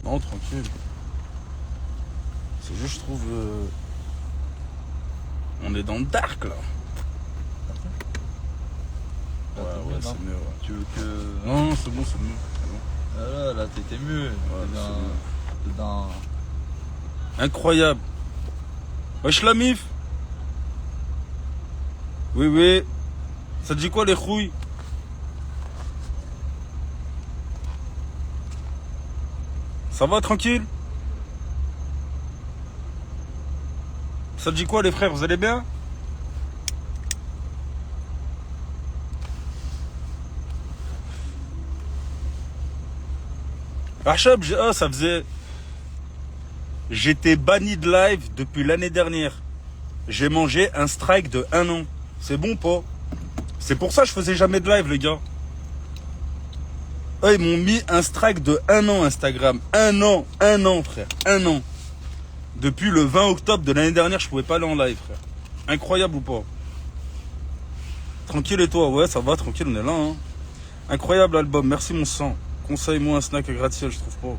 Non, tranquille. C'est juste, je trouve... On est dans le dark, là. Là, Ouais, t'es mieux, c'est non mieux, ouais. Tu veux que... Non, c'est bon, c'est mieux. C'est bon. Là, t'étais mieux. Ouais, T'es dans... Incroyable. Wesh la mif. Oui, oui. Ça te dit quoi les rouilles? Ça va tranquille? Ça te dit quoi les frères? Vous allez bien? Archab, ça faisait... J'étais banni de live depuis l'année dernière. J'ai mangé un strike de 1 an. C'est bon pas? C'est pour ça que je faisais jamais de live les gars. Ils m'ont mis un strike de 1 an Instagram. 1 an frère. 1 an. Depuis le 20 octobre de l'année dernière, je pouvais pas aller en live frère. Incroyable ou pas? Tranquille et toi? Ouais ça va, tranquille, on est là hein. Incroyable album, merci mon sang. Conseille-moi un snack à gratte-ciel, je trouve pas.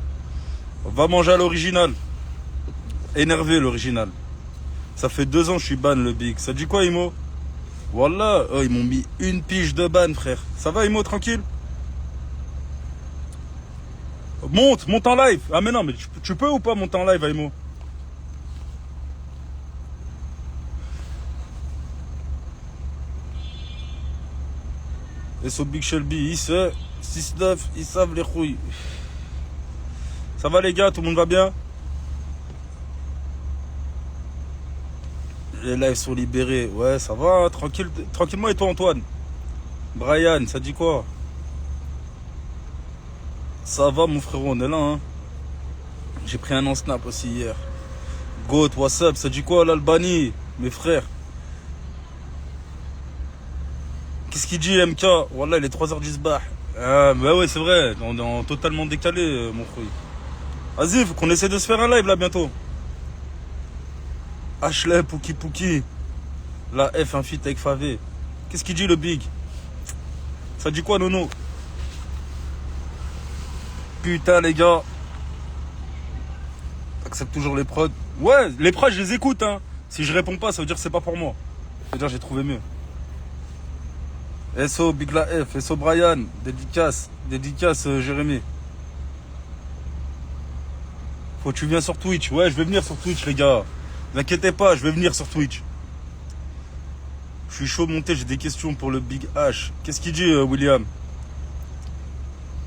Va manger à l'original. Énervé l'original. Ça fait 2 ans que je suis ban le big. Ça te dit quoi Imo? Voilà, ils m'ont mis une pige de ban frère. Ça va Imo, tranquille? Monte en live. Ah mais non, mais tu peux ou pas monter en live Imo? Et ce Big Shelby, il sait. 6-9, ils savent les rouilles. Ça va les gars, tout le monde va bien? Les lives sont libérés. Ouais, ça va, tranquille, tranquillement. Et toi, Antoine? Brian, ça dit quoi? Ça va, mon frérot, on est là, hein. J'ai pris un non-snap aussi hier. Goat, what's up? Ça dit quoi, l'Albanie? Mes frères. Qu'est-ce qu'il dit, MK? Wallah, il est 3h du sbah. Ah, bah ouais, c'est vrai. On est totalement décalé, mon frère. Vas-y, faut qu'on essaie de se faire un live, là, bientôt. Ashley, Pouki. La F, un feat avec Favé. Qu'est-ce qu'il dit, le big? Ça dit quoi, Nono? Putain, les gars. Accepte toujours les prods. Ouais, les prods, je les écoute, hein. Si je réponds pas, ça veut dire que c'est pas pour moi. Ça veut dire que j'ai trouvé mieux. SO, Big La F, SO Brian, dédicace, Jérémy. Faut que tu viennes sur Twitch. Ouais, je vais venir sur Twitch, les gars. Ne vous inquiétez pas, je vais venir sur Twitch. Je suis chaud de monter, j'ai des questions pour le Big H. Qu'est-ce qu'il dit, William?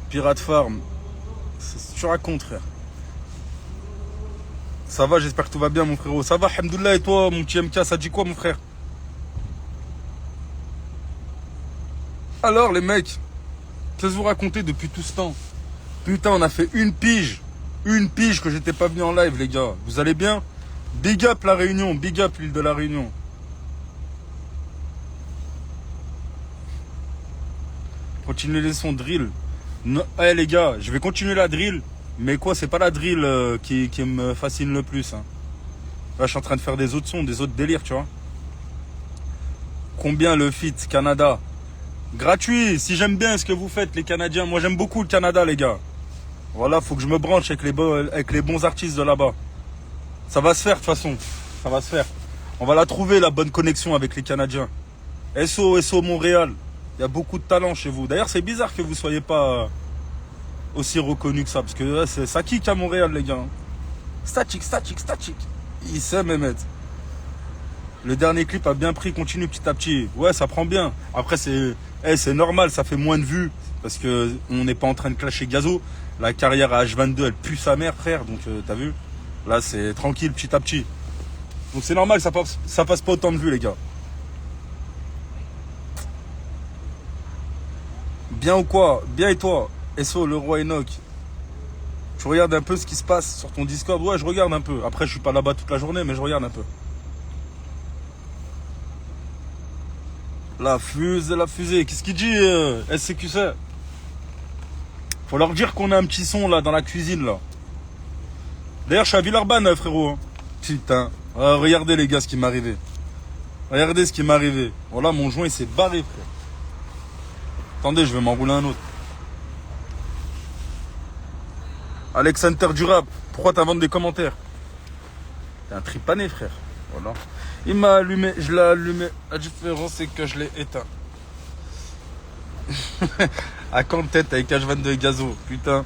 Pirate Farm. Tu racontes, frère. Ça va, j'espère que tout va bien, mon frérot. Ça va, Hamdoullah, et toi, mon petit MK, ça dit quoi, mon frère? Alors, les mecs, qu'est-ce que vous racontez depuis tout ce temps? Putain, on a fait une pige. Une pige que j'étais pas venu en live, les gars. Vous allez bien? Big up la Réunion, big up l'île de la Réunion. Continuez les sons drill. Les gars, je vais continuer la drill. Mais quoi, c'est pas la drill qui me fascine le plus. Hein. Là, je suis en train de faire des autres sons, des autres délires, tu vois. Combien le feat Canada? Gratuit, si j'aime bien ce que vous faites, les Canadiens. Moi, j'aime beaucoup le Canada, les gars. Voilà, faut que je me branche avec les bons artistes de là-bas. Ça va se faire, de toute façon. Ça va se faire. On va la trouver, la bonne connexion avec les Canadiens. SO Montréal. Il y a beaucoup de talent chez vous. D'ailleurs, c'est bizarre que vous soyez pas aussi reconnu que ça. Parce que ça kick à Montréal, les gars. Statique. Il sait, Mehmet. Le dernier clip a bien pris, continue petit à petit. Ouais, ça prend bien. Après, c'est normal, ça fait moins de vues. Parce que on n'est pas en train de clasher Gazo. La carrière à H22, elle pue sa mère, frère. Donc, t'as vu? Là, c'est tranquille, petit à petit. Donc, c'est normal, ça passe pas autant de vues, les gars. Bien ou quoi? Bien et toi? SO, le roi Enoch. Tu regardes un peu ce qui se passe sur ton Discord? Ouais, je regarde un peu. Après, je suis pas là-bas toute la journée, mais je regarde un peu. La fusée. Qu'est-ce qu'il dit, SCQC? Faut leur dire qu'on a un petit son, là, dans la cuisine, là. D'ailleurs, je suis à Villeurbanne, frérot. Hein. Putain. Regardez, les gars, ce qui m'est arrivé. Regardez ce qui m'est arrivé. Voilà, mon joint, il s'est barré, frère. Attendez, je vais m'enrouler un autre. Alex Hunter du rap, pourquoi t'inventes des commentaires? T'es un tripané, frère. Voilà. Il m'a allumé, je l'ai allumé. La différence, c'est que je l'ai éteint. À quand tête avec H22 et Gazo, putain.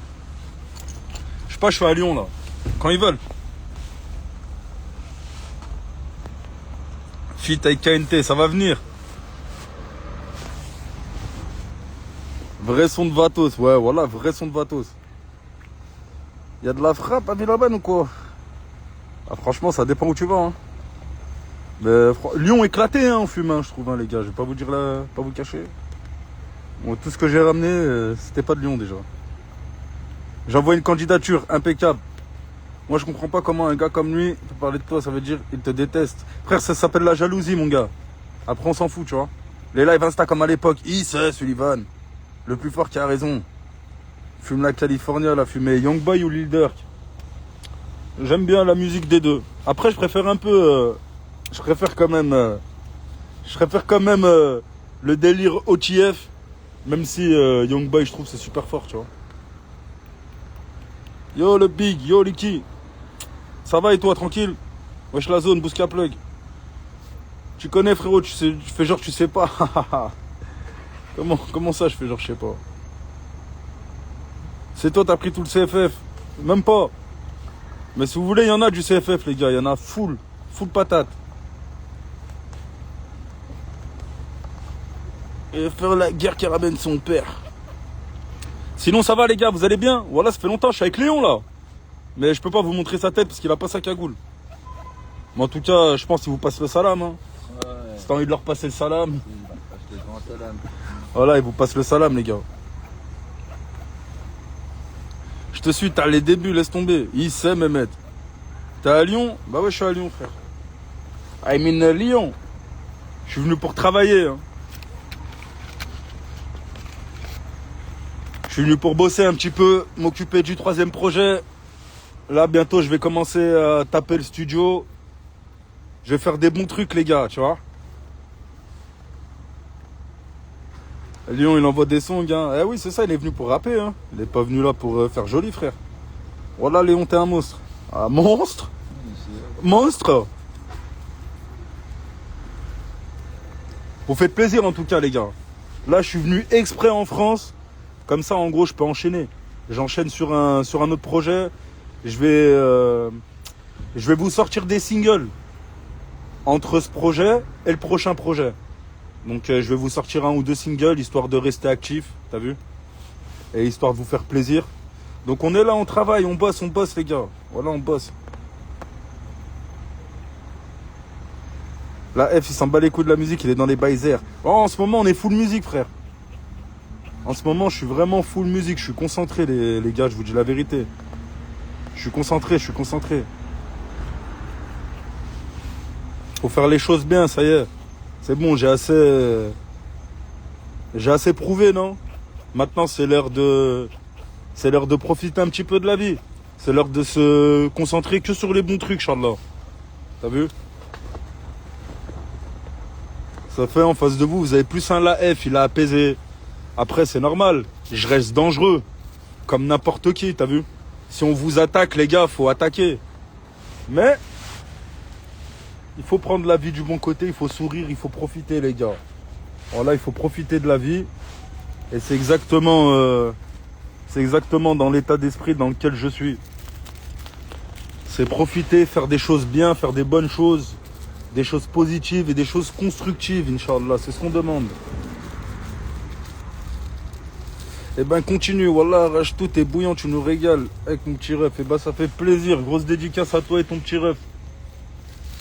Je sais pas, je suis à Lyon là. Quand ils veulent. Fit avec KNT, ça va venir. Vrai son de Vatos, ouais, voilà, vrai son de Vatos. Y'a de la frappe à Villeurbanne ou quoi? Ah, franchement, ça dépend où tu vas. Hein. Mais, Lyon éclaté, hein, en fume, hein, je trouve, hein, les gars. Je vais pas vous dire là, pas vous cacher. Bon, tout ce que j'ai ramené, c'était pas de Lyon déjà. J'envoie une candidature impeccable. Moi, je comprends pas comment un gars comme lui peut parler de toi. Ça veut dire il te déteste. Frère, ça s'appelle la jalousie, mon gars. Après, on s'en fout, tu vois. Les lives Insta comme à l'époque. Il sait, Sullivan. Le plus fort qui a raison. Fume la California, la fumée Youngboy ou Lil Durk. J'aime bien la musique des deux. Après, je préfère un peu... je préfère quand même... le délire OTF. Même si Youngboy, je trouve, c'est super fort, tu vois. Yo, le big, yo, Licky. Ça va et toi, tranquille? Wesh la zone, Bousca Plug. Tu connais, frérot, tu fais genre tu sais pas. Comment ça, je fais genre je sais pas? C'est toi, t'as pris tout le CFF. Même pas. Mais si vous voulez, il y en a du CFF, les gars. Il y en a full patate. Et faire la guerre qui ramène son père. Sinon, ça va, les gars, vous allez bien? Voilà, ça fait longtemps, je suis avec Léon, là. Mais je peux pas vous montrer sa tête parce qu'il a pas sa cagoule. Mais en tout cas, je pense qu'il vous passe le salam. Hein. Ouais. Si t'as envie de leur passer le salam. Voilà, il vous passe le salam, les gars. Je te suis, t'as les débuts, laisse tomber. Il sait, Mehmet. T'es à Lyon? Bah ouais, je suis à Lyon, frère. I'm in Lyon. Je suis venu pour travailler. Hein. Je suis venu pour bosser un petit peu, m'occuper du 3e projet. Là, bientôt, je vais commencer à taper le studio. Je vais faire des bons trucs, les gars, tu vois. Lyon, il envoie des sons, gars. Eh oui, c'est ça, il est venu pour rapper. Hein. Il n'est pas venu là pour faire joli, frère. Voilà, Léon, t'es un monstre. Un monstre? Monstre? Vous faites plaisir, en tout cas, les gars. Là, je suis venu exprès en France. Comme ça, en gros, je peux enchaîner. J'enchaîne sur un autre projet. Je vais vous sortir des singles entre ce projet et le prochain projet. Donc je vais vous sortir 1 ou 2 singles, histoire de rester actif, t'as vu? Et histoire de vous faire plaisir. Donc on est là, on travaille, on bosse les gars. Voilà, on bosse. La F, il s'en bat les couilles de la musique, il est dans les baisers. Oh, en ce moment, on est full musique, frère. En ce moment, je suis vraiment full musique. Je suis concentré, les gars, je vous dis la vérité. Je suis concentré. Faut faire les choses bien, ça y est. C'est bon, j'ai assez prouvé, non? Maintenant, c'est l'heure de profiter un petit peu de la vie. C'est l'heure de se concentrer que sur les bons trucs, Inch'Allah. T'as vu? Ça fait en face de vous, vous avez plus un LAF, il a apaisé. Après, c'est normal. Je reste dangereux. Comme n'importe qui, t'as vu? Si on vous attaque, les gars, faut attaquer. Mais il faut prendre la vie du bon côté, il faut sourire, il faut profiter, les gars. Voilà, il faut profiter de la vie. Et c'est exactement dans l'état d'esprit dans lequel je suis. C'est profiter, faire des choses bien, faire des bonnes choses, des choses positives et des choses constructives, Inch'Allah. C'est ce qu'on demande. Eh ben continue, Wallah, rage tout, t'es bouillant, tu nous régales avec mon petit ref. Eh ben ça fait plaisir, grosse dédicace à toi et ton petit ref.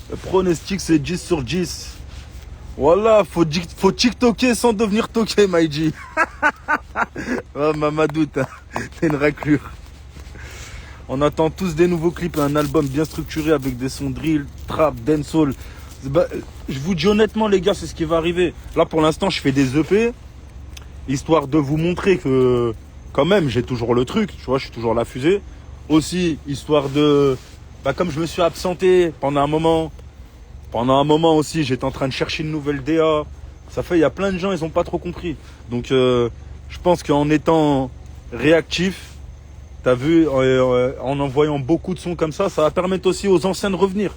Le pronostic c'est 10 sur 10. Voilà, faut tiktoker sans devenir toqué, Maïji. Oh, Mamadou, t'es une raclure. On attend tous des nouveaux clips, un album bien structuré avec des sons drill, trap, dancehall. Bah, je vous dis honnêtement, les gars, c'est ce qui va arriver. Là, pour l'instant, je fais des EP. Histoire de vous montrer que, quand même, j'ai toujours le truc, tu vois, je suis toujours la fusée. Aussi, histoire de... Bah, comme je me suis absenté pendant un moment aussi, j'étais en train de chercher une nouvelle DA. Ça fait, il y a plein de gens, ils n'ont pas trop compris. Donc, je pense qu'en étant réactif, T'as vu, en envoyant beaucoup de sons comme ça va permettre aussi aux anciens de revenir.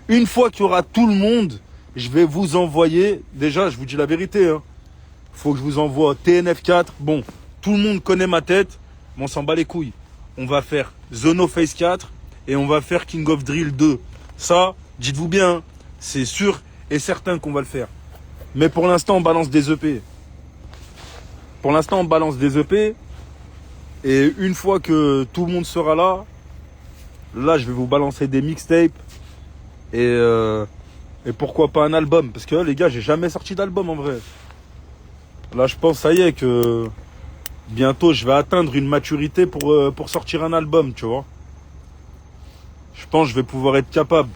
Une fois qu'il y aura tout le monde, je vais vous envoyer, déjà je vous dis la vérité, hein, faut que je vous envoie TNF4, bon, tout le monde connaît ma tête, mais on s'en bat les couilles. On va faire The No Face 4 et on va faire King of Drill 2. Ça, dites-vous bien, hein, c'est sûr et certain qu'on va le faire. Mais pour l'instant, on balance des EP. Pour l'instant, on balance des EP. Et une fois que tout le monde sera là, je vais vous balancer des mixtapes. Et pourquoi pas un album. Parce que les gars, j'ai jamais sorti d'album en vrai. Là, je pense, ça y est, que bientôt, je vais atteindre une maturité pour sortir un album, tu vois. Je pense que je vais pouvoir être capable.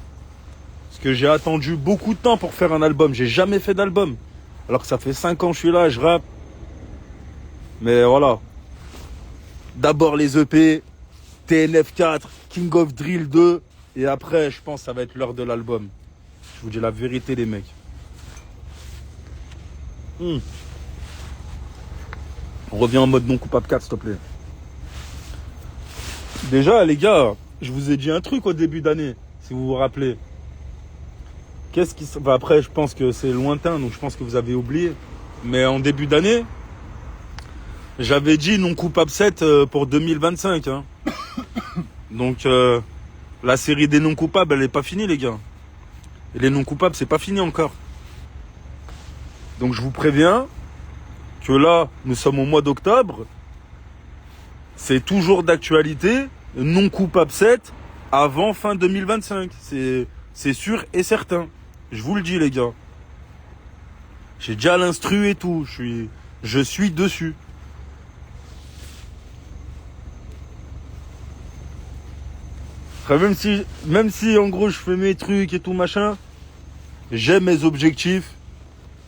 Parce que j'ai attendu beaucoup de temps pour faire un album. J'ai jamais fait d'album. Alors que ça fait 5 ans que je suis là, je rappe. Mais voilà. D'abord les EP, TNF4, King of Drill 2. Et après, je pense que ça va être l'heure de l'album. Je vous dis la vérité, les mecs. On revient en mode non coupable 4, s'il te plaît. Déjà, les gars, je vous ai dit un truc au début d'année, si vous vous rappelez. Après, je pense que c'est lointain, donc je pense que vous avez oublié. Mais en début d'année, j'avais dit non coupable 7 pour 2025. Hein. Donc, la série des non coupables, elle n'est pas finie, les gars. Et les non coupables, c'est pas fini encore. Donc, je vous préviens que là, nous sommes au mois d'octobre. C'est toujours d'actualité. Non coupable 7 avant fin 2025. C'est sûr et certain. Je vous le dis, les gars. J'ai déjà l'instru et tout. Je suis dessus. Après, même si en gros je fais mes trucs et tout machin, j'ai mes objectifs.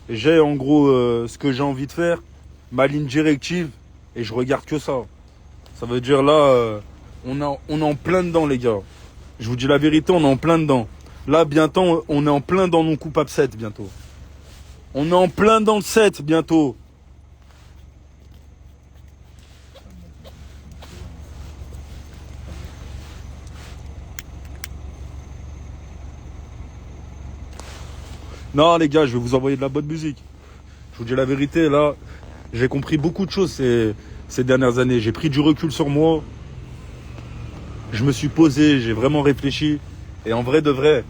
J'ai en gros ce que j'ai envie de faire, ma ligne directive, et je regarde que ça. Ça veut dire là, on est en plein dedans, les gars. Je vous dis la vérité, on est en plein dedans. Là, bientôt, on est en plein dans non coupable 7, bientôt. On est en plein dans le 7, bientôt. Non, les gars, je vais vous envoyer de la bonne musique. Je vous dis la vérité, là, j'ai compris beaucoup de choses ces dernières années. J'ai pris du recul sur moi. Je me suis posé, j'ai vraiment réfléchi. Et en vrai de vrai,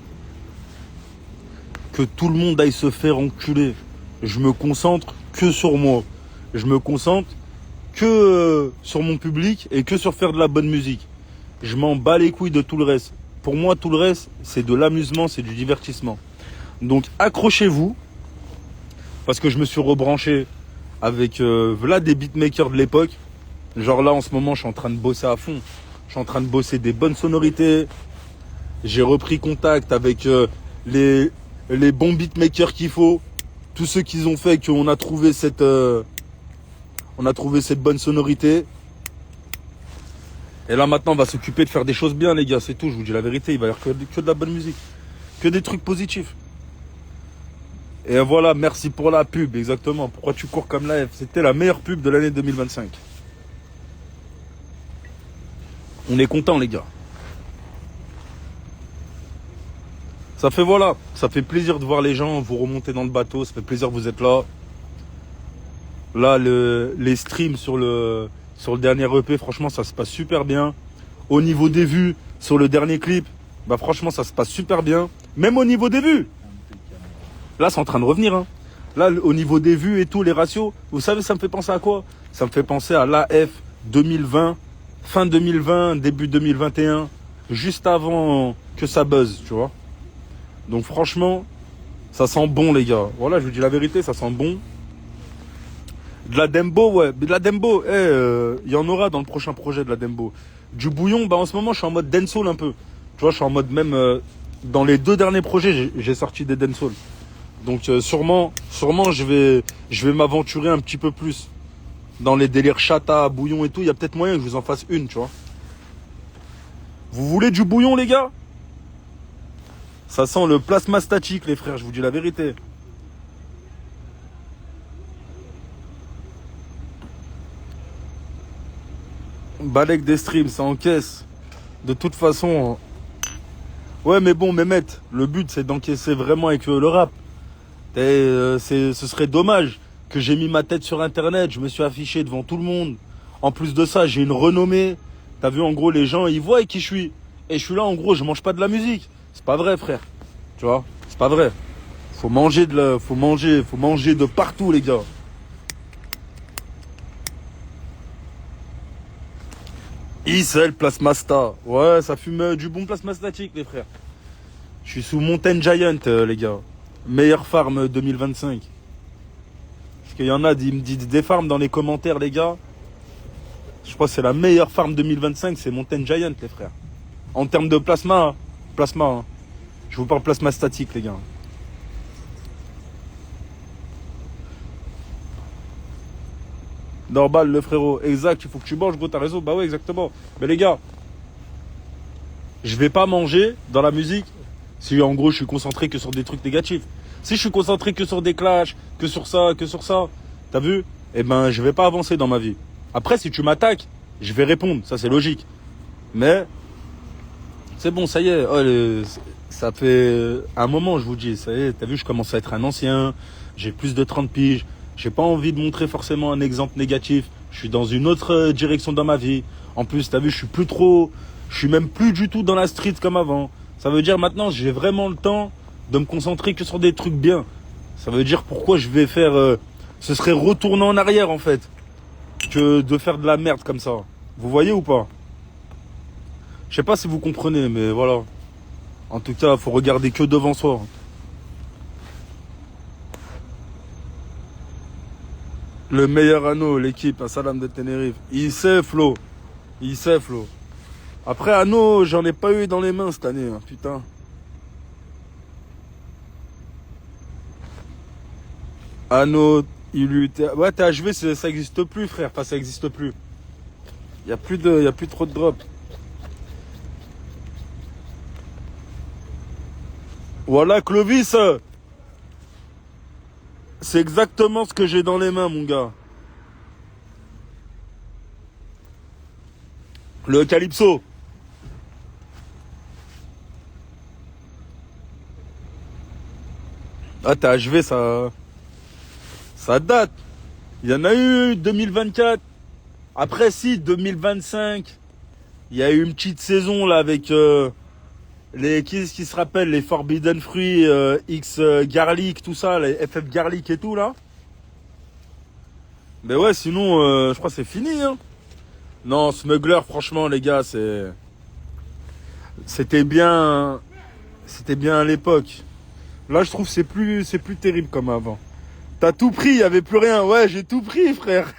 que tout le monde aille se faire enculer. Je me concentre que sur moi. Je me concentre que sur mon public et que sur faire de la bonne musique. Je m'en bats les couilles de tout le reste. Pour moi, tout le reste, c'est de l'amusement, c'est du divertissement. Donc accrochez-vous, parce que je me suis rebranché avec voilà des beatmakers de l'époque. Genre là, en ce moment, je suis en train de bosser à fond. Je suis en train de bosser des bonnes sonorités. J'ai repris contact avec les bons beatmakers qu'il faut. Tous ceux qui ont fait qu'on a trouvé cette bonne sonorité. Et là, maintenant, on va s'occuper de faire des choses bien, les gars. C'est tout, je vous dis la vérité. Il va y avoir que de la bonne musique. Que des trucs positifs. Et voilà, merci pour la pub, exactement. Pourquoi tu cours comme la F? C'était la meilleure pub de l'année 2025. On est content, les gars. Ça fait plaisir de voir les gens, vous remonter dans le bateau, ça fait plaisir que vous êtes là. Là, les streams sur le dernier EP, franchement, ça se passe super bien. Au niveau des vues, sur le dernier clip, bah franchement, ça se passe super bien. Même au niveau des vues. Là, c'est en train de revenir. Hein. Là, au niveau des vues et tout, les ratios, vous savez, ça me fait penser à quoi? Ça me fait penser à l'AF 2020, fin 2020, début 2021, juste avant que ça buzz, tu vois. Donc franchement, ça sent bon, les gars. Voilà, je vous dis la vérité, ça sent bon. De la Dembo, ouais. De la Dembo, y en aura dans le prochain projet de la Dembo. Du bouillon, bah en ce moment, je suis en mode dancehall un peu. Tu vois, je suis en mode même... dans les 2 derniers projets, j'ai sorti des dancehall. Donc sûrement, je vais m'aventurer un petit peu plus. Dans les délires chata, bouillon et tout, il y a peut-être moyen que je vous en fasse une, tu vois. Vous voulez du bouillon, les gars? Ça sent le plasma statique, les frères, je vous dis la vérité. Balek des streams, ça encaisse. De toute façon. Ouais, mais bon, Mehmet, le but c'est d'encaisser vraiment avec le rap. Ce serait dommage que j'ai mis ma tête sur internet, je me suis affiché devant tout le monde. En plus de ça, j'ai une renommée. T'as vu, en gros, les gens, ils voient qui je suis. Et je suis là, en gros, je mange pas de la musique. C'est pas vrai, frère. Tu vois, c'est pas vrai. Faut manger de partout, les gars. Issel Plasmasta. Ouais, ça fume du bon plasmastatique, les frères. Je suis sous Mountain Giant, les gars. Meilleure farm 2025. Parce qu'il y en a, ils me disent des farms dans les commentaires, les gars. Je crois que c'est la meilleure farm 2025, c'est Mountain Giant, les frères. En termes de plasma, hein. Je vous parle plasma statique, les gars. Normal, le frérot. Exact, il faut que tu manges, gros, t'as raison. Bah ouais, exactement. Mais les gars, je vais pas manger dans la musique si en gros je suis concentré que sur des trucs négatifs. Si je suis concentré que sur des clashs, que sur ça, t'as vu? Eh ben, je vais pas avancer dans ma vie. Après, si tu m'attaques, je vais répondre. Ça, c'est logique. Mais, c'est bon, ça y est. Oh, ça fait un moment, je vous dis. Ça y est, t'as vu, je commence à être un ancien. J'ai plus de 30 piges. J'ai pas envie de montrer forcément un exemple négatif. Je suis dans une autre direction dans ma vie. En plus, t'as vu, je suis même plus du tout dans la street comme avant. Ça veut dire maintenant, j'ai vraiment le temps de me concentrer que sur des trucs bien. Ça veut dire pourquoi je vais faire... ce serait retourner en arrière, en fait, que de faire de la merde comme ça. Vous voyez ou pas? Je sais pas si vous comprenez, mais voilà. En tout cas, faut regarder que devant soi. Le meilleur anneau, l'équipe, à Salam de Tenerife. Il sait, Flo. Après, anneau, j'en ai pas eu dans les mains cette année, hein, putain. Anneau, ouais, THV, ça existe plus, frère. Enfin, ça existe plus. Y a plus trop de drops. Voilà, Clovis. C'est exactement ce que j'ai dans les mains, mon gars. Le Calypso. Ah, THV, ça date. Il y en a eu 2024. Après, si, 2025. Il y a eu une petite saison, là, avec qui se rappelle, les Forbidden Fruits, X Garlic, tout ça, les FF Garlic et tout, là. Mais ouais, sinon, je crois que c'est fini, hein. Non, Smuggler, franchement, les gars, c'était bien à l'époque. Là, je trouve que c'est plus terrible comme avant. T'as tout pris, il n'y avait plus rien. Ouais, j'ai tout pris, frère.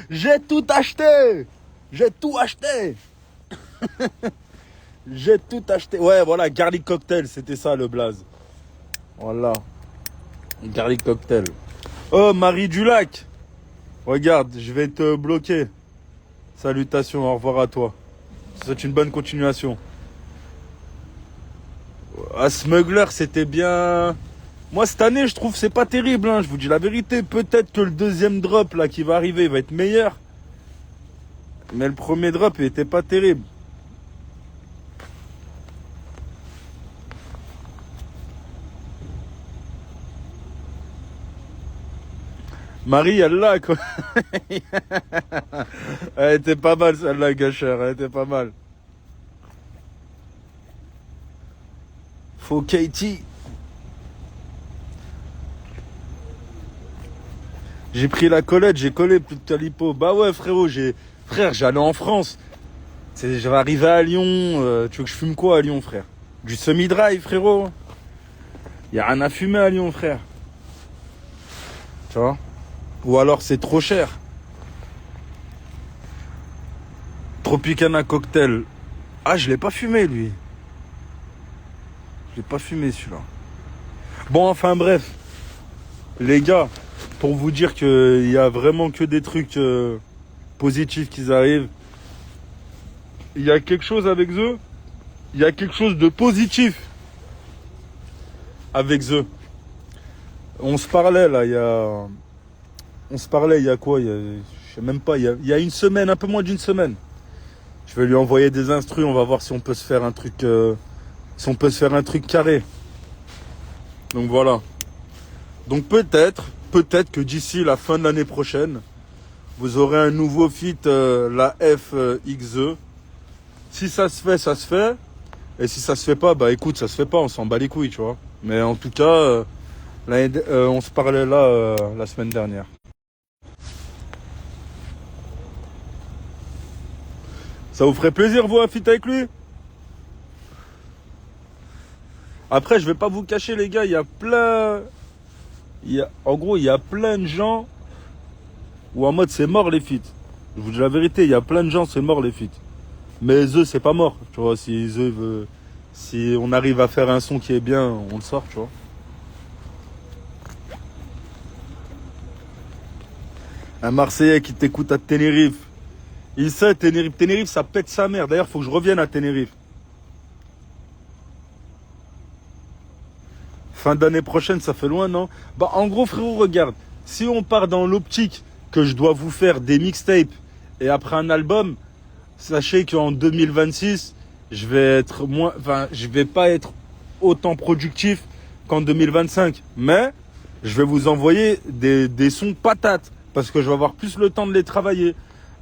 J'ai tout acheté. J'ai tout acheté. J'ai tout acheté. Ouais, voilà, Garlic Cocktail, c'était ça le blaze. Voilà. Garlic Cocktail. Oh, Marie du Lac. Regarde, je vais te bloquer. Salutations, au revoir à toi. C'est une bonne continuation. À Smuggler, c'était bien. Moi, cette année, je trouve que c'est pas terrible, hein. Je vous dis la vérité. Peut-être que le deuxième drop là qui va arriver va être meilleur. Mais le premier drop, il était pas terrible. Marie, elle l'a, quoi. Elle était pas mal, celle-là, Gachère. Elle était pas mal. Faut Katie. J'ai pris la collette, j'ai collé plus de Calipo. Bah ouais, frérot, frère, j'allais en France. J'avais arrivé à Lyon. Tu veux que je fume quoi à Lyon, frère? Du semi-drive, frérot. Y a rien à fumer à Lyon, frère. Tu vois? Ou alors c'est trop cher. Tropicana Cocktail. Ah, je l'ai pas fumé, lui. Je l'ai pas fumé, celui-là. Bon, enfin bref. Les gars, pour vous dire qu'il y a vraiment que des trucs positifs qui arrivent. Il y a quelque chose avec eux. Il y a quelque chose de positif avec eux. On se parlait là, on se parlait il y a quoi, je Je sais même pas, il y a une semaine, un peu moins d'une semaine. Je vais lui envoyer des instrus, on va voir si on peut se faire un truc, si on peut se faire un truc carré. Donc voilà. Donc peut-être que d'ici la fin de l'année prochaine, vous aurez un nouveau fit, la FXE. Si ça se fait, ça se fait. Et si ça se fait pas, bah écoute, ça se fait pas, on s'en bat les couilles, tu vois. Mais en tout cas, on se parlait là la semaine dernière. Ça vous ferait plaisir, vous, un feat avec lui? Après, je vais pas vous cacher, les gars, il y a plein... En gros, il y a plein de gens où en mode c'est mort les feats. Je vous dis la vérité, il y a plein de gens, c'est mort les feats. Mais eux, c'est pas mort, tu vois. Si on arrive à faire un son qui est bien, on le sort, tu vois. Un Marseillais qui t'écoute à Tenerife. Il sait, Tenerife. Tenerife, ça pète sa mère. D'ailleurs, faut que je revienne à Tenerife. Fin d'année prochaine, ça fait loin, non? Bah, en gros, frérot, regarde. Si on part dans l'optique que je dois vous faire des mixtapes et après un album, sachez qu'en 2026, je vais pas être autant productif qu'en 2025. Mais, je vais vous envoyer des sons patates. Parce que je vais avoir plus le temps de les travailler.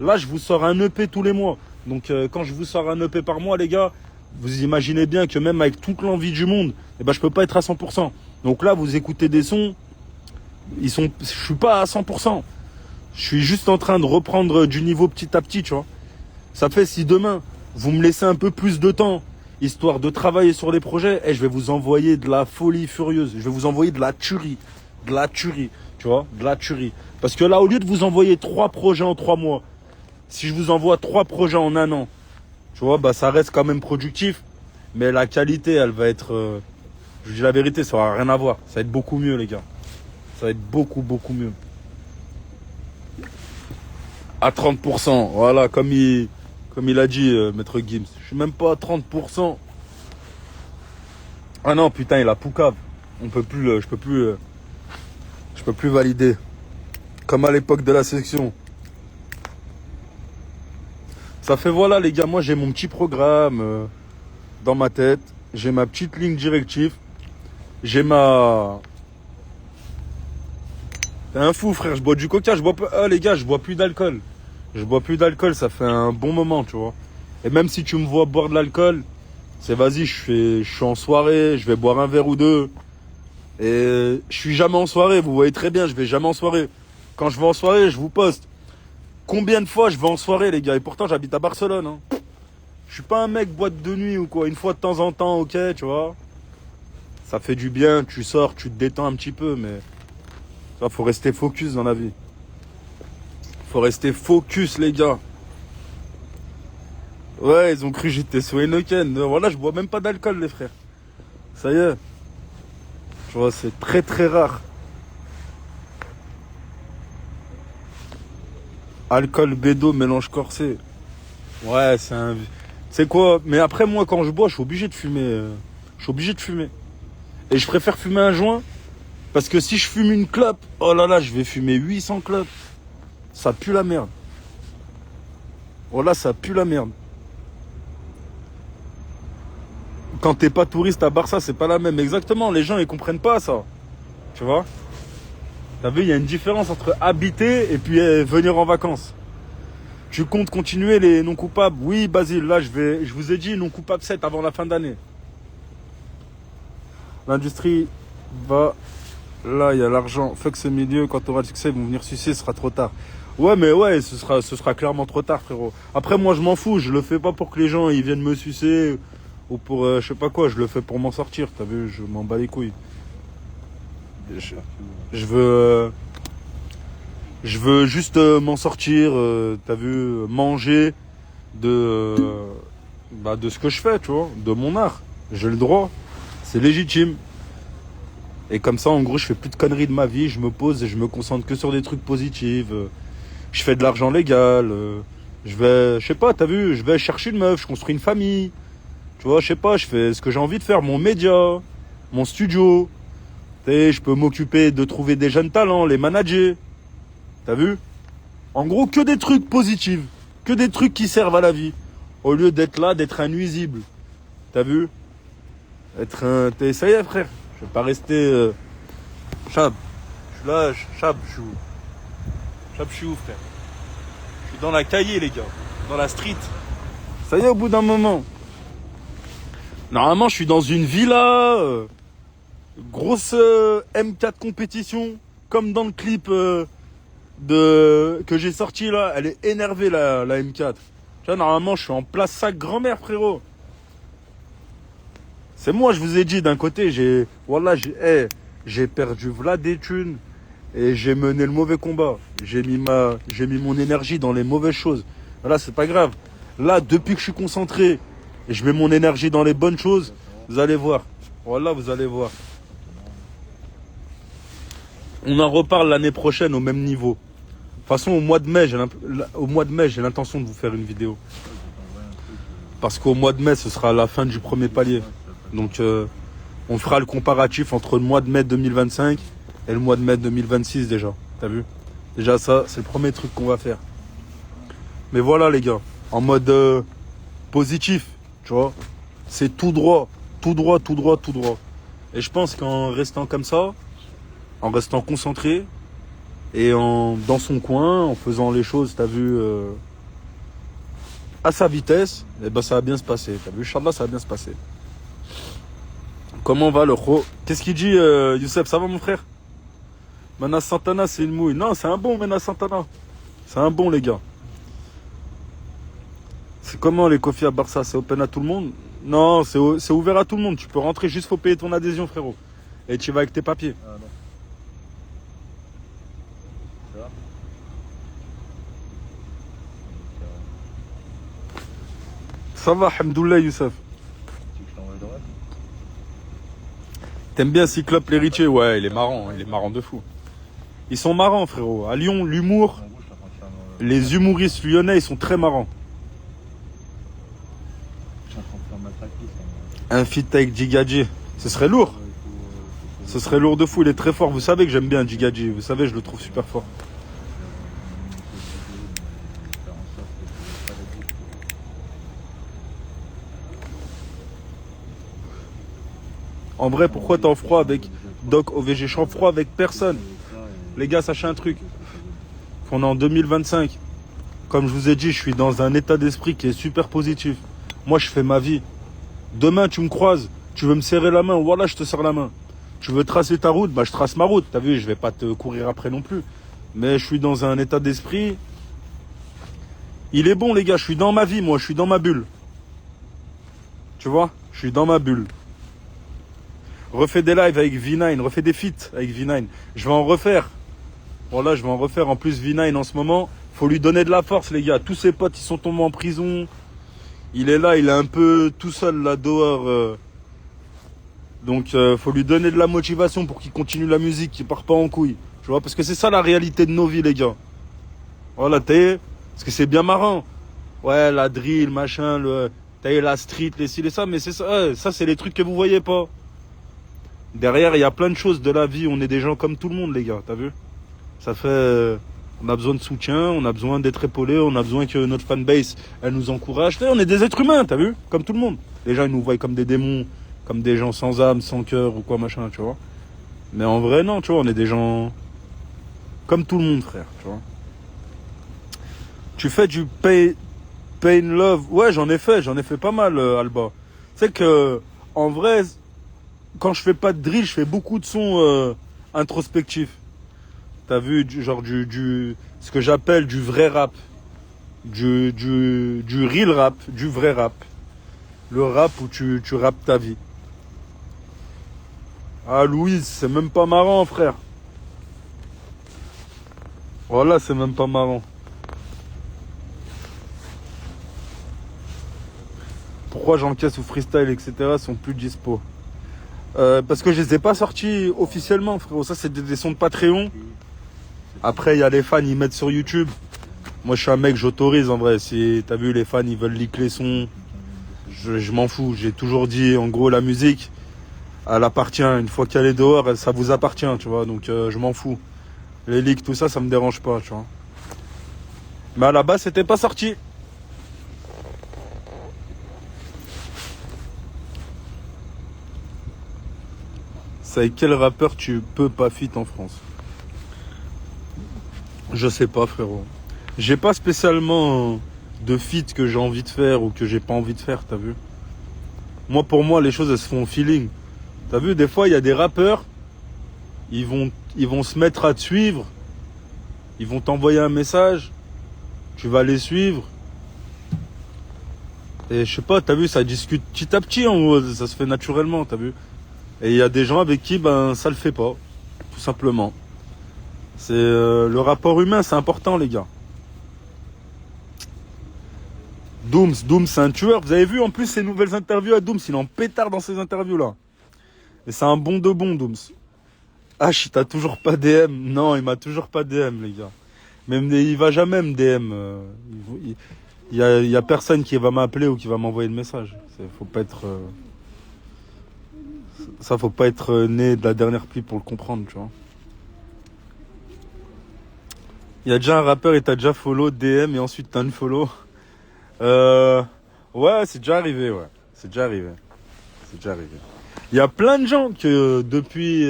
Là, je vous sors un EP tous les mois. Donc, quand je vous sors un EP par mois, les gars, vous imaginez bien que même avec toute l'envie du monde, eh ben, je peux pas être à 100%. Donc là, vous écoutez des sons, je suis pas à 100%. Je suis juste en train de reprendre du niveau petit à petit, tu vois. Ça fait si demain, vous me laissez un peu plus de temps, histoire de travailler sur les projets, et je vais vous envoyer de la folie furieuse. Je vais vous envoyer de la tuerie. De la tuerie, tu vois, de la tuerie. Parce que là, au lieu de vous envoyer 3 projets en 3 mois, si je vous envoie 3 projets en 1 an, tu vois, bah ça reste quand même productif. Mais la qualité, elle va être... je vous dis la vérité, ça va rien à voir. Ça va être beaucoup mieux, les gars. Ça va être beaucoup, beaucoup mieux. À 30%, voilà, comme il a dit, Maître Gims. Je suis même pas à 30%. Ah non, putain, il a Poucave. Je peux plus valider. Comme à l'époque de la section. Ça fait voilà les gars, moi j'ai mon petit programme dans ma tête. J'ai ma petite ligne directive. J'ai ma... T'es un fou frère, je bois du coca, les gars, je bois plus d'alcool. Je bois plus d'alcool, ça fait un bon moment, tu vois. Et même si tu me vois boire de l'alcool, c'est vas-y, je suis en soirée, je vais boire un verre ou deux. Et je suis jamais en soirée, vous voyez très bien, je vais jamais en soirée. Quand je vais en soirée, je vous poste. Combien de fois je vais en soirée, les gars? Et pourtant, j'habite à Barcelone. Hein. Je suis pas un mec boîte de nuit ou quoi. Une fois de temps en temps, ok, tu vois. Ça fait du bien, tu sors, tu te détends un petit peu, mais... ça, faut rester focus dans la vie. Faut rester focus, les gars. Ouais, ils ont cru que j'étais sous Heineken. Voilà, je bois même pas d'alcool, les frères. Ça y est. Tu vois, c'est très très rare. Alcool, bédo, mélange corsé. Ouais, c'est un... C'est quoi? Mais après, moi, quand je bois, je suis obligé de fumer. Je suis obligé de fumer. Et je préfère fumer un joint. Parce que si je fume une clope, oh là là, je vais fumer 800 clopes. Ça pue la merde. Oh là, ça pue la merde. Quand t'es pas touriste à Barça, c'est pas la même. Exactement, les gens, ils comprennent pas ça. Tu vois? T'as vu, il y a une différence entre habiter et puis venir en vacances. Tu comptes continuer les non coupables? Oui, Basile, là, je vous ai dit non coupable 7 avant la fin d'année. L'industrie va... Là, il y a l'argent. Fuck ce milieu. Quand tu auras le succès, ils vont venir sucer, ce sera trop tard. Ouais, mais ouais, ce sera clairement trop tard, frérot. Après, moi, je m'en fous. Je le fais pas pour que les gens ils viennent me sucer ou pour je sais pas quoi. Je le fais pour m'en sortir. T'as vu, je m'en bats les couilles. Je veux juste m'en sortir. T'as vu, manger de ce que je fais, tu vois, de mon art. J'ai le droit. C'est légitime. Et comme ça, en gros, je fais plus de conneries de ma vie, je me pose et je me concentre que sur des trucs positifs. Je fais de l'argent légal. Je sais pas, t'as vu, je vais chercher une meuf, je construis une famille. Tu vois, je sais pas, je fais ce que j'ai envie de faire, mon média, mon studio. Tu sais, je peux m'occuper de trouver des jeunes talents, les manager. T'as vu? En gros, que des trucs positifs. Que des trucs qui servent à la vie. Au lieu d'être là, d'être un nuisible. T'as vu? Être un... Ça y est, frère. Je vais pas rester... Chab. Je suis là, Chab, je suis où? Chab, je suis où, frère? Je suis dans la cahier, les gars. Dans la street. Ça y est, au bout d'un moment. Normalement, je suis dans une villa. Grosse M4 compétition. Comme dans le clip que j'ai sorti là. Elle est énervée, la M4. Tu vois, normalement, je suis en place sac grand-mère, frérot. C'est moi, je vous ai dit, d'un côté, j'ai perdu v'là des thunes et j'ai mené le mauvais combat. J'ai mis mon énergie dans les mauvaises choses. Voilà, c'est pas grave. Là, depuis que je suis concentré et je mets mon énergie dans les bonnes choses, vous allez voir. Voilà, vous allez voir. On en reparle l'année prochaine au même niveau. De toute façon, au mois de mai, j'ai l'intention de vous faire une vidéo. Parce qu'au mois de mai, ce sera la fin du premier palier. Donc, on fera le comparatif entre le mois de mai 2025 et le mois de mai 2026 déjà. T'as vu? Déjà, ça, c'est le premier truc qu'on va faire. Mais voilà, les gars. En mode positif, tu vois. C'est tout droit. Tout droit, tout droit, tout droit. Et je pense qu'en restant comme ça, en restant concentré et dans son coin, en faisant les choses, t'as vu, à sa vitesse, eh ben, ça va bien se passer. T'as vu, Inch'Allah, ça va bien se passer. Comment va le Kho? Qu'est-ce qu'il dit, Youssef? Ça va, mon frère? Mena Santana, c'est une mouille. Non, c'est un bon, Mena Santana. C'est un bon, les gars. C'est comment les Kofi à Barça? C'est open à tout le monde? Non, c'est ouvert à tout le monde. Tu peux rentrer, juste faut payer ton adhésion, frérot. Et tu vas avec tes papiers. Ah non. Ça va, Hamdoullah, Youssef. Tu veux que je t'envoie le rêve? T'aimes bien Cyclope l'héritier? Ouais, il est marrant de fou. Ils sont marrants, frérot. À Lyon, l'humour, En gros, je suis en train de faire les humoristes lyonnais, ils sont très marrants. je suis en train de faire ma tracklist. Un feat avec Gigadji, ce serait lourd. Ce serait lourd de fou, il est très fort. Vous savez que j'aime bien Gigadji, vous savez, je le trouve super fort. En vrai, pourquoi t'es en froid avec Doc OVG? Je suis en froid avec personne. Les gars, sachez un truc. On est en 2025. Comme je vous ai dit, je suis dans un état d'esprit qui est super positif. Moi, je fais ma vie. Demain, tu me croises, tu veux me serrer la main, voilà, je te serre la main. Tu veux tracer ta route, bah je trace ma route. T'as vu, je vais pas te courir après non plus. Mais je suis dans un état d'esprit. Il est bon, les gars, je suis dans ma vie, moi, je suis dans ma bulle. Tu vois? Je suis dans ma bulle. Refais des lives avec V9, refais des feats avec V9. Je vais en refaire. Voilà, je vais en refaire. En plus, V9 en ce moment, faut lui donner de la force, les gars. Tous ses potes, ils sont tombés en prison. Il est là, il est un peu tout seul là dehors. Donc, faut lui donner de la motivation pour qu'il continue la musique, qu'il part pas en couille. Tu vois, parce que c'est ça la réalité de nos vies, les gars. Voilà, t'as parce que c'est bien marrant. Ouais, la drill, machin, t'as la street, les ci, les ça, mais c'est ça, ça c'est les trucs que vous voyez pas. Derrière, il y a plein de choses de la vie. On est des gens comme tout le monde, les gars. T'as vu? Ça fait... on a besoin de soutien, on a besoin d'être épaulé, on a besoin que notre fanbase, elle nous encourage. On est des êtres humains, t'as vu? Comme tout le monde. Les gens, ils nous voient comme des démons, comme des gens sans âme, sans cœur ou quoi, machin, tu vois. Mais en vrai, non, tu vois, on est des gens comme tout le monde, frère, tu vois. Tu fais du pain love? Ouais, j'en ai fait pas mal, Alba. Tu sais que, en vrai... Quand je fais pas de drill, je fais beaucoup de sons introspectifs. T'as vu, ce que j'appelle du vrai rap. Du real rap, du vrai rap. Le rap où tu rappes ta vie. Ah, Louise, c'est même pas marrant, frère. Voilà, c'est même pas marrant. Pourquoi j'encaisse ou freestyle, etc. sont plus dispo? Parce que je les ai pas sortis officiellement, frérot. Ça, c'est des sons de Patreon. Après, il y a les fans, ils mettent sur YouTube. Moi, je suis un mec, j'autorise en vrai. Si t'as vu, les fans, ils veulent leak les sons. Je m'en fous. J'ai toujours dit, en gros, la musique, elle appartient. Une fois qu'elle est dehors, ça vous appartient, tu vois. Donc, je m'en fous. Les leaks, tout ça, ça me dérange pas, tu vois. Mais à la base, c'était pas sorti. C'est avec quel rappeur tu peux pas fit en France? Je sais pas, frérot. J'ai pas spécialement de feat que j'ai envie de faire ou que j'ai pas envie de faire, t'as vu? Moi, pour moi, les choses, elles se font au feeling. T'as vu, des fois, il y a des rappeurs, ils vont se mettre à te suivre, ils vont t'envoyer un message, tu vas les suivre. Et je sais pas, t'as vu, ça discute petit à petit, en gros, ça se fait naturellement, t'as vu? Et il y a des gens avec qui, ben, ça le fait pas, tout simplement. C'est le rapport humain, c'est important, les gars. Dooms, c'est un tueur. Vous avez vu en plus ses nouvelles interviews à Dooms, il est en pétard dans ces interviews-là. Et c'est un bon de bon, Dooms. H, il t'a toujours pas DM. Non, il m'a toujours pas DM, les gars. Même il va jamais me DM. Il y a personne qui va m'appeler ou qui va m'envoyer le message. Faut pas être. Ça, faut pas être né de la dernière pluie pour le comprendre, tu vois. Il y a déjà un rappeur et t'as déjà follow, DM et ensuite t'as unfollow. Ouais, c'est déjà arrivé, ouais. C'est déjà arrivé. C'est déjà arrivé. Il y a plein de gens que depuis...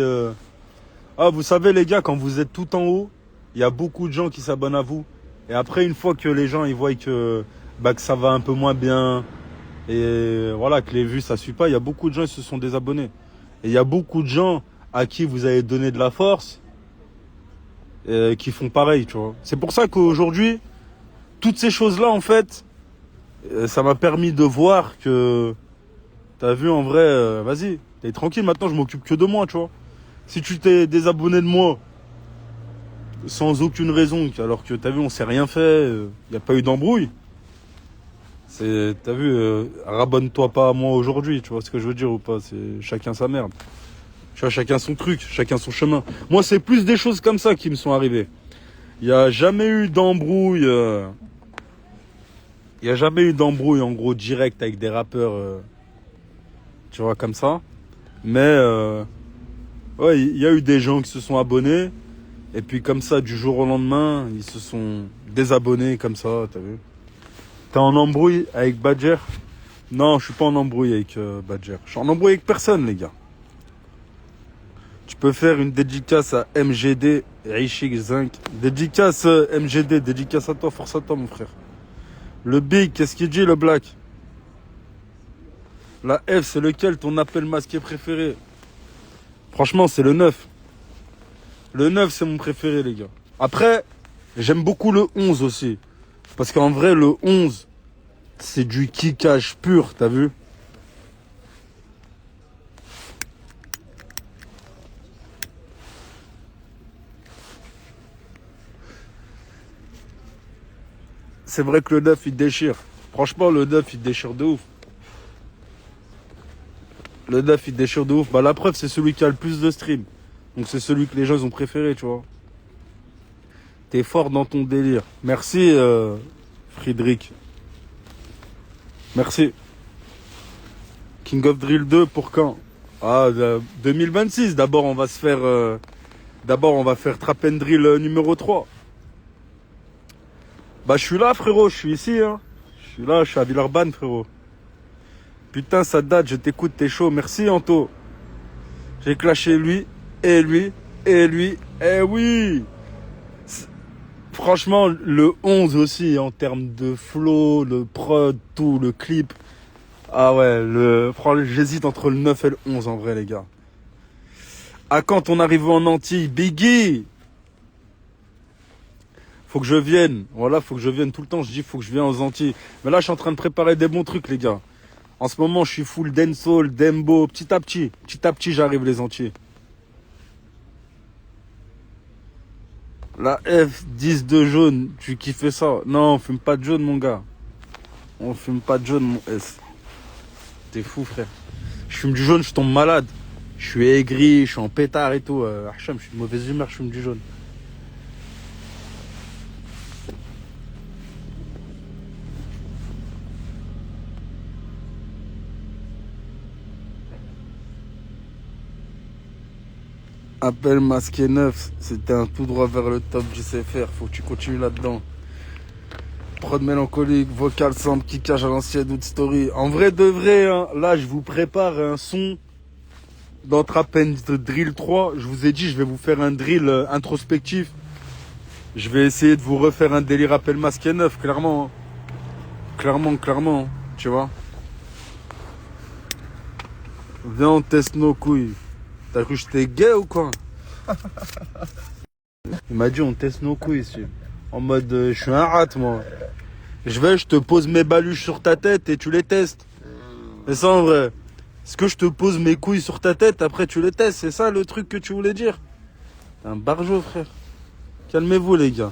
Ah, vous savez les gars, quand vous êtes tout en haut, il y a beaucoup de gens qui s'abonnent à vous. Et après, une fois que les gens ils voient que ça va un peu moins bien, et voilà, que les vues ça suit pas, il y a beaucoup de gens qui se sont désabonnés. Et il y a beaucoup de gens à qui vous avez donné de la force, qui font pareil, tu vois. C'est pour ça qu'aujourd'hui, toutes ces choses-là, en fait, ça m'a permis de voir que, t'as vu, en vrai, vas-y, t'es tranquille, maintenant je m'occupe que de moi, tu vois. Si tu t'es désabonné de moi, sans aucune raison, alors que t'as vu, on s'est rien fait, il n'y a pas eu d'embrouille. T'as vu, rabonne-toi pas à moi aujourd'hui, tu vois ce que je veux dire ou pas? C'est chacun sa merde. Tu vois, chacun son truc, chacun son chemin. Moi, c'est plus des choses comme ça qui me sont arrivées. Il n'y a jamais eu d'embrouille. Il n'y a jamais eu d'embrouille, en gros, direct avec des rappeurs, tu vois, comme ça. Mais, ouais, il y a eu des gens qui se sont abonnés. Et puis, comme ça, du jour au lendemain, ils se sont désabonnés, comme ça, t'as vu. T'es en embrouille avec Badger? Non, je suis pas en embrouille avec Badger. Je suis en embrouille avec personne, les gars. Tu peux faire une dédicace à MGD, Richik Zinc. Dédicace MGD, dédicace à toi, force à toi, mon frère. Le Big, qu'est-ce qu'il dit, le Black? La F, c'est lequel ton appel masqué préféré? Franchement, c'est le 9. Le 9, c'est mon préféré, les gars. Après, j'aime beaucoup le 11 aussi. Parce qu'en vrai, le 11, c'est du kickage pur, t'as vu? C'est vrai que le 9, il déchire. Franchement, le 9, il déchire de ouf. Le 9, il déchire de ouf. Bah, la preuve, c'est celui qui a le plus de stream. Donc, c'est celui que les gens ont préféré, tu vois. T'es fort dans ton délire. Merci, Friedrich. Merci. King of Drill 2 pour quand? Ah, 2026. D'abord, on va se faire... D'abord, on va faire Trap and Drill numéro 3. Bah, je suis là, frérot. Je suis ici, hein. Je suis là, je suis à Villeurbanne, frérot. Putain, ça date, je t'écoute, t'es chaud. Merci, Anto. J'ai clashé lui, et lui, et lui. Eh oui! Franchement, le 11 aussi, en termes de flow, le prod, tout, le clip. Ah ouais, franchement, j'hésite entre le 9 et le 11, en vrai, les gars. À quand on arrive en Antilles? Biggie! Faut que je vienne. Voilà, faut que je vienne tout le temps. Je dis, faut que je vienne aux Antilles. Mais là, je suis en train de préparer des bons trucs, les gars. En ce moment, je suis full dancehall, dembo, petit à petit. Petit à petit, j'arrive les Antilles. La F, 10 de jaune, tu kiffes ça? Non, on fume pas de jaune, mon gars. On fume pas de jaune, mon S. T'es fou, frère. Je fume du jaune, je tombe malade. Je suis aigri, je suis en pétard et tout. Hacham, je suis de mauvaise humeur, je fume du jaune. Appel masqué 9, c'était un tout droit vers le top du CFR. Faut que tu continues là-dedans. Prod mélancolique, vocal simple, kickage à l'ancienne, Wood Story. En vrai de vrai, hein, là, je vous prépare un son dans Trap and Drill 3. Je vous ai dit, je vais vous faire un drill introspectif. Je vais essayer de vous refaire un délire appel masqué neuf, clairement. Hein. Clairement, tu vois. Viens, on teste nos couilles. T'as cru que j'étais gay ou quoi? Il m'a dit, on teste nos couilles ici. En mode, je suis un rat, moi. Je te pose mes baluches sur ta tête et tu les testes. Mais ça, en vrai. Est-ce que je te pose mes couilles sur ta tête, après tu les testes? C'est ça le truc que tu voulais dire? T'es un barjot, frère. Calmez-vous, les gars.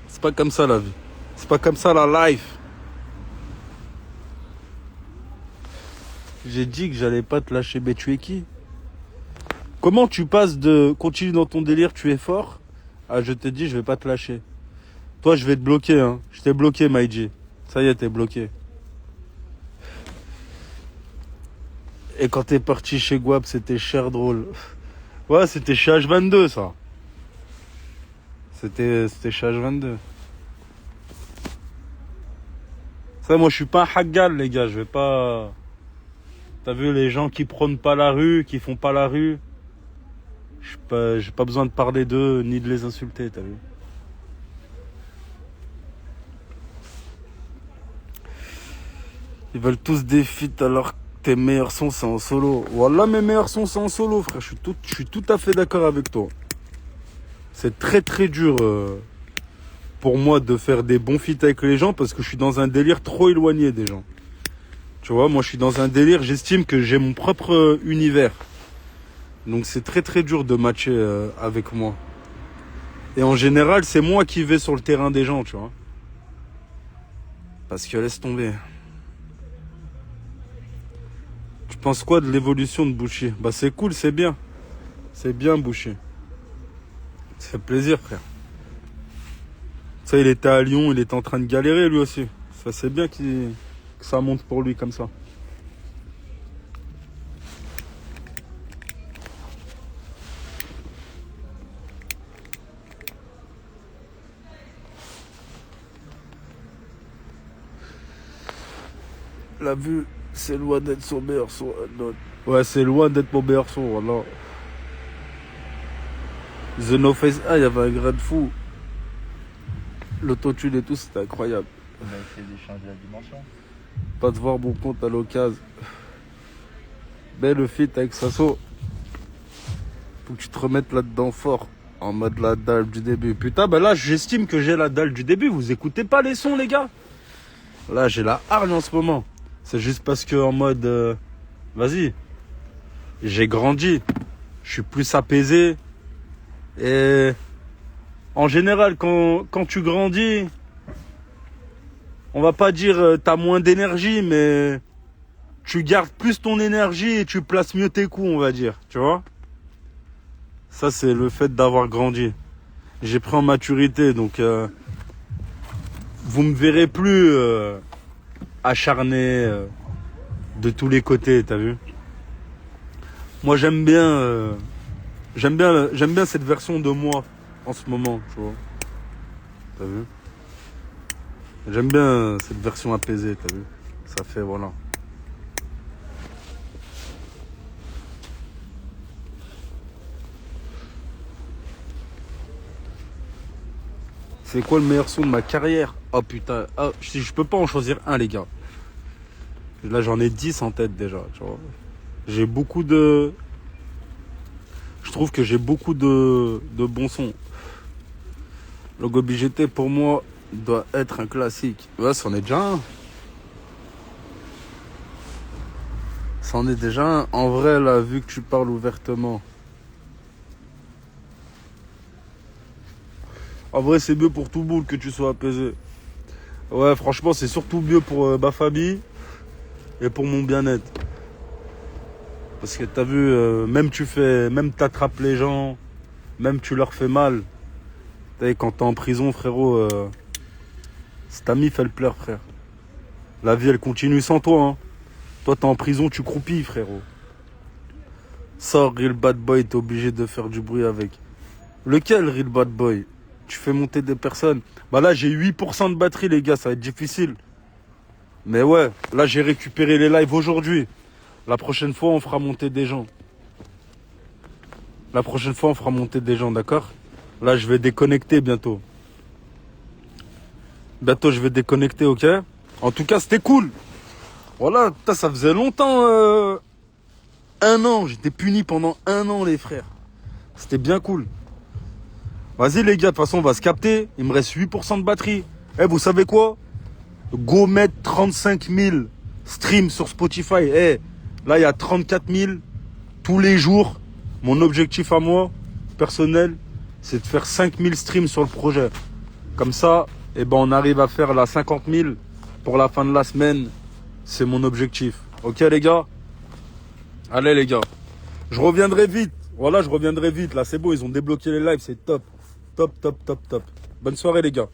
C'est pas comme ça, la vie. C'est pas comme ça, la life. J'ai dit que j'allais pas te lâcher, mais tu es qui? Comment tu passes de continue dans ton délire, tu es fort, à je te dis je vais pas te lâcher. Toi je vais te bloquer, hein. Je t'ai bloqué, Maïji. Ça y est, t'es bloqué. Et quand t'es parti chez Guap, c'était cher drôle. Ouais, c'était chez H22 ça. C'était chez H22. Ça, moi je suis pas un haggal, les gars, je vais pas. T'as vu les gens qui prônent pas la rue, qui font pas la rue. J'ai pas besoin de parler d'eux ni de les insulter, t'as vu. Ils veulent tous des feats alors que tes meilleurs sons c'est en solo. Wallah, mes meilleurs sons c'est en solo, frère. Je suis tout à fait d'accord avec toi. C'est très très dur pour moi de faire des bons feats avec les gens parce que je suis dans un délire trop éloigné des gens. Tu vois, moi je suis dans un délire, j'estime que j'ai mon propre univers. Donc c'est très très dur de matcher avec moi. Et en général, c'est moi qui vais sur le terrain des gens, tu vois. Parce que laisse tomber. Tu penses quoi de l'évolution de Bouchy? Bah c'est cool, c'est bien. C'est bien Bouchy. Ça fait plaisir, frère. Ça, il était à Lyon, il était en train de galérer lui aussi. Ça c'est bien que ça monte pour lui comme ça. La vue, c'est loin d'être son meilleur son. Ouais, c'est loin d'être mon meilleur son, voilà. The No Face, il y avait un grain de fou. L'autotune et tout, c'était incroyable. On a essayé d'échanger la dimension. Pas de voir mon compte à l'occasion. Mais le feat avec Sasso, faut que tu te remettes là-dedans fort. En mode la dalle du début. Putain, bah là, j'estime que j'ai la dalle du début. Vous écoutez pas les sons, les gars? Là, j'ai la hargne en ce moment. C'est juste parce que en mode... vas-y. J'ai grandi. Je suis plus apaisé. Et... en général, quand tu grandis... on va pas dire t'as moins d'énergie, mais... tu gardes plus ton énergie et tu places mieux tes coups, on va dire. Tu vois? Ça, c'est le fait d'avoir grandi. J'ai pris en maturité, donc... vous me verrez plus... acharné de tous les côtés, t'as vu? Moi j'aime bien cette version de moi en ce moment, tu vois. T'as vu? J'aime bien cette version apaisée, t'as vu? Ça fait voilà. C'est quoi le meilleur son de ma carrière? Oh putain, je peux pas en choisir un, les gars. Là, j'en ai 10 en tête déjà, tu vois. J'ai beaucoup de... je trouve que j'ai beaucoup de bons sons. Logo BGT, pour moi, doit être un classique. Ouais, c'en est déjà un. C'en est déjà un. En vrai, là, vu que tu parles ouvertement. En vrai, c'est mieux pour tout le monde que tu sois apaisé. Ouais, franchement, c'est surtout mieux pour ma famille et pour mon bien-être. Parce que t'as vu, même t'attrapes les gens, même tu leur fais mal. T'as vu, quand t'es en prison, frérot, c'est ta mif, elle pleure, frère. La vie, elle continue sans toi, hein. Toi, t'es en prison, tu croupis, frérot. Sors, Real Bad Boy, t'es obligé de faire du bruit avec. Lequel, Real Bad Boy? tu fais monter des personnes. Bah là, j'ai 8% de batterie, les gars, ça va être difficile. Mais ouais, là, j'ai récupéré les lives aujourd'hui. La prochaine fois, on fera monter des gens. La prochaine fois, on fera monter des gens, d'accord? Là, je vais déconnecter bientôt. Bientôt, je vais déconnecter, ok? En tout cas, c'était cool. Voilà, putain, ça faisait longtemps. 1 an, j'étais puni pendant 1 an, les frères. C'était bien cool. Vas-y, les gars, de toute façon, on va se capter. Il me reste 8% de batterie. Eh, vous savez quoi? Go mettre 35 000 streams sur Spotify. Eh, là, il y a 34 000 tous les jours. Mon objectif à moi, personnel, c'est de faire 5 000 streams sur le projet. Comme ça, eh ben, on arrive à faire la 50 000 pour la fin de la semaine. C'est mon objectif. Ok, les gars? Allez, les gars. Je reviendrai vite. Voilà, je reviendrai vite. Là, c'est beau, ils ont débloqué les lives. C'est top. Top, top, top, top. Bonne soirée, les gars.